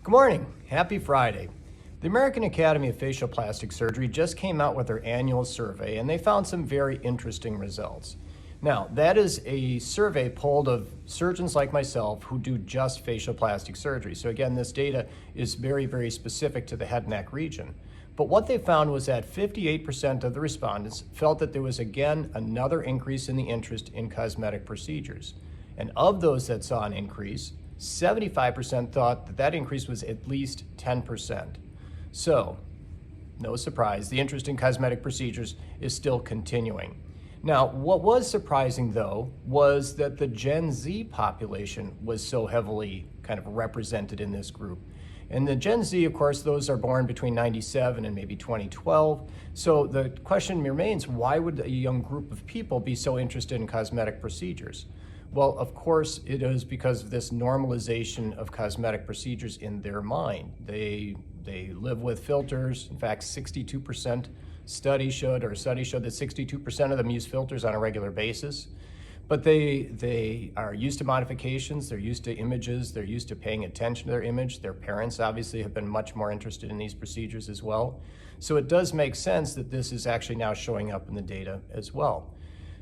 Good morning. Happy Friday. The American Academy of Facial Plastic Surgery just came out with their annual survey, and they found some very interesting results. Now, that is a survey polled of surgeons like myself who do just facial plastic surgery. So again, this data is very, very specific to the head and neck region. But what they found was that 58% of the respondents felt that there was again another increase in the interest in cosmetic procedures. And of those that saw an increase, 75% thought that that increase was at least 10%. So, no surprise, the interest in cosmetic procedures is still continuing. Now, what was surprising though was that the Gen Z population was so heavily kind of represented in this group. And the Gen Z, of course, those are born between 97 and maybe 2012. So the question remains, why would a young group of people be so interested in cosmetic procedures? Well, of course, it is because of this normalization of cosmetic procedures in their mind. They live with filters. In fact, 62% study showed that 62% of them use filters on a regular basis. But they are used to modifications, they're used to images, they're used to paying attention to their image. Their parents obviously have been much more interested in these procedures as well. So it does make sense that this is actually now showing up in the data as well.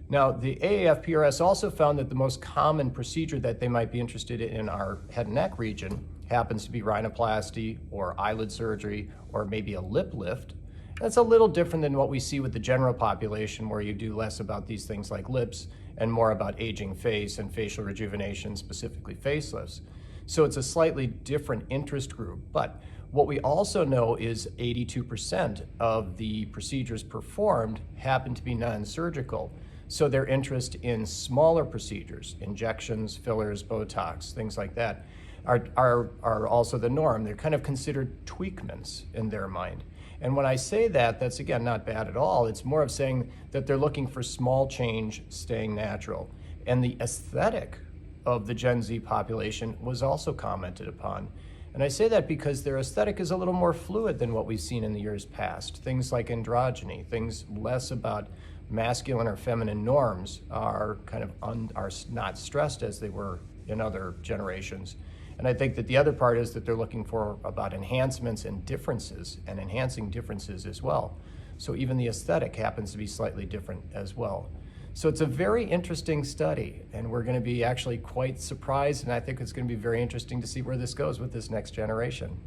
Now, the AAFPRS also found that the most common procedure that they might be interested in our head and neck region happens to be rhinoplasty or eyelid surgery or maybe a lip lift. That's a little different than what we see with the general population, where you do less about these things like lips and more about aging face and facial rejuvenation, specifically facelifts. So it's a slightly different interest group. But what we also know is 82% of the procedures performed happen to be non-surgical. So their interest in smaller procedures, injections, fillers, Botox, things like that, are also the norm. They're kind of considered tweakments in their mind. And when I say that, that's again not bad at all. It's more of saying that they're looking for small change, staying natural. And the aesthetic of the Gen Z population was also commented upon. And I say that because their aesthetic is a little more fluid than what we've seen in the years past. Things like androgyny, things less about masculine or feminine norms are not stressed as they were in other generations. And I think that the other part is that they're looking for about enhancements and differences and enhancing differences as well. So even the aesthetic happens to be slightly different as well. So it's a very interesting study, and we're going to be actually quite surprised, and I think it's going to be very interesting to see where this goes with this next generation.